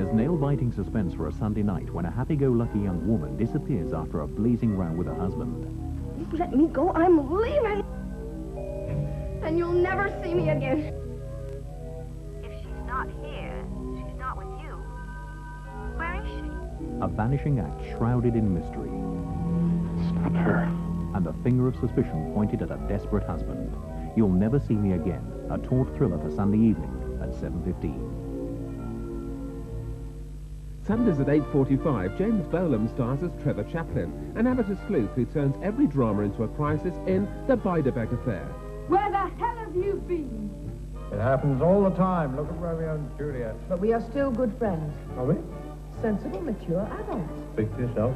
There's nail-biting suspense for a Sunday night when a happy-go-lucky young woman disappears after a blazing row with her husband. You let me go, I'm leaving. And you'll never see me again. If she's not here, she's not with you. Where is she? A vanishing act shrouded in mystery. It's not her. And a finger of suspicion pointed at a desperate husband. You'll Never See Me Again, a taut thriller for Sunday evening at 7:15. Sundays at 8:45, James Bolam stars as Trevor Chaplin, an amateur sleuth who turns every drama into a crisis in The Beiderbecke Affair. Where the hell have you been? It happens all the time. Look at Romeo and Juliet. But we are still good friends. Are we? Sensible, mature adults. Speak for yourself.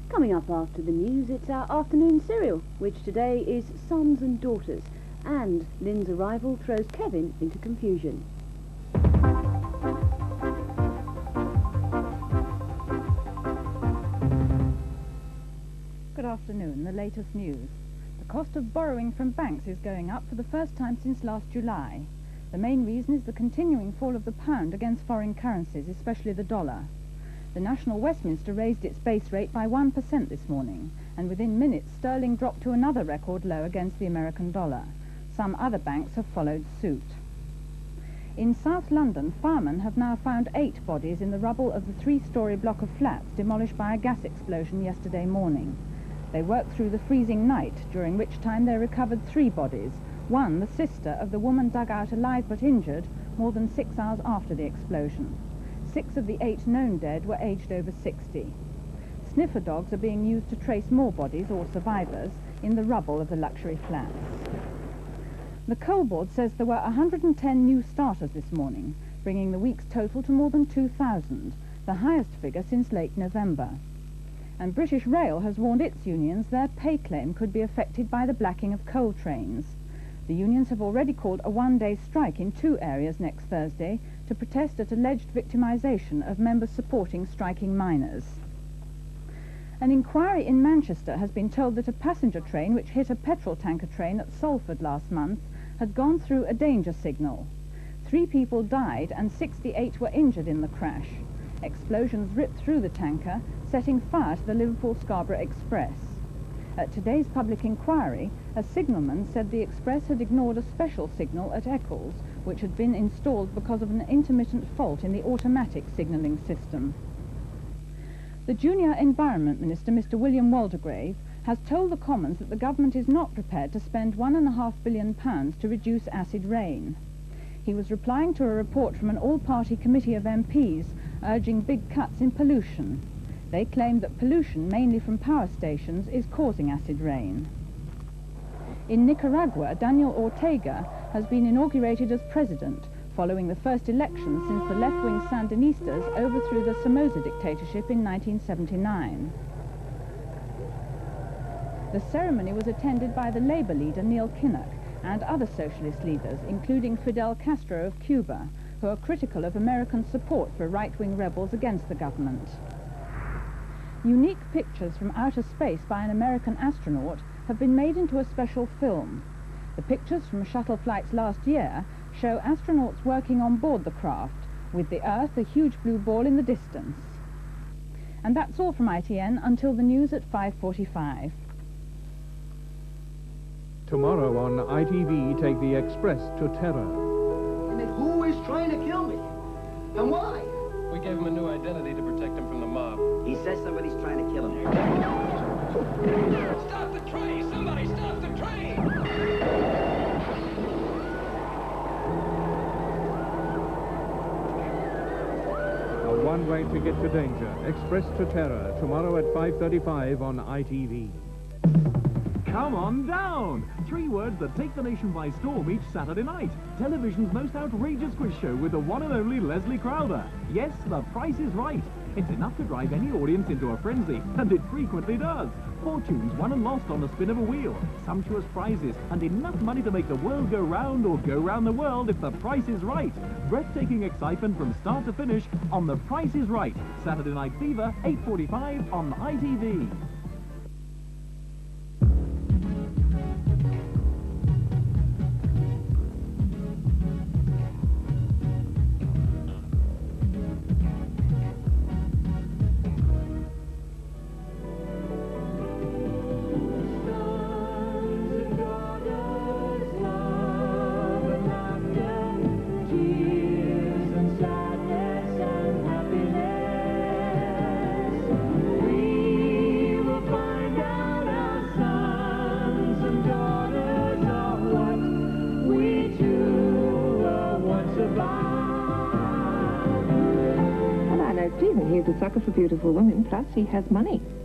Coming up after the news, it's our afternoon serial, which today is Sons and Daughters, and Lynn's arrival throws Kevin into confusion. Good afternoon. The latest news. The cost of borrowing from banks is going up for the first time since last July. The main reason is the continuing fall of the pound against foreign currencies, especially the dollar. The National Westminster raised its base rate by 1% this morning, and within minutes sterling dropped to another record low against the American dollar. Some other banks have followed suit. In South London, firemen have now found 8 bodies in the rubble of the 3-storey block of flats demolished by a gas explosion yesterday morning. They worked through the freezing night, during which time they recovered 3 bodies, one the sister of the woman dug out alive but injured more than 6 hours after the explosion. 6 of the 8 known dead were aged over 60. Sniffer dogs are being used to trace more bodies or survivors in the rubble of the luxury flats. The Coal Board says there were 110 new starters this morning, bringing the week's total to more than 2,000, the highest figure since late November. And British Rail has warned its unions their pay claim could be affected by the blacking of coal trains. The unions have already called a one-day strike in 2 areas next Thursday to protest at alleged victimisation of members supporting striking miners. An inquiry in Manchester has been told that a passenger train which hit a petrol tanker train at Salford last month had gone through a danger signal. 3 people died and 68 were injured in the crash. Explosions ripped through the tanker, setting fire to the Liverpool-Scarborough Express. At today's public inquiry, a signalman said the Express had ignored a special signal at Eccles, which had been installed because of an intermittent fault in the automatic signalling system. The Junior Environment Minister, Mr. William Waldegrave, has told the Commons that the government is not prepared to spend £1.5 billion to reduce acid rain. He was replying to a report from an all-party committee of MPs urging big cuts in pollution. They claim that pollution, mainly from power stations, is causing acid rain. In Nicaragua, Daniel Ortega has been inaugurated as president, following the first election since the left-wing Sandinistas overthrew the Somoza dictatorship in 1979. The ceremony was attended by the Labour leader Neil Kinnock and other socialist leaders, including Fidel Castro of Cuba, who are critical of American support for right-wing rebels against the government. Unique pictures from outer space by an American astronaut have been made into a special film. The pictures from shuttle flights last year show astronauts working on board the craft, with the Earth a huge blue ball in the distance. And that's all from ITN until the news at 5:45. Tomorrow on ITV, take the Express to terror. Who is trying to kill me? And why? We gave him a new identity to protect him from the mob. He says somebody's trying to kill him. Stop the train! Somebody stop the train! A one-way ticket to danger. Express to terror. Tomorrow at 5:35 on ITV. Come on down! 3 words that take the nation by storm each Saturday night. Television's most outrageous quiz show with the one and only Leslie Crowther. Yes, The Price is Right. It's enough to drive any audience into a frenzy, and it frequently does. Fortunes won and lost on the spin of a wheel. Sumptuous prizes, and enough money to make the world go round or go round the world if the price is right. Breathtaking excitement from start to finish on The Price is Right. Saturday Night Fever, 8:45 on ITV. He's a sucker for beautiful women, plus he has money.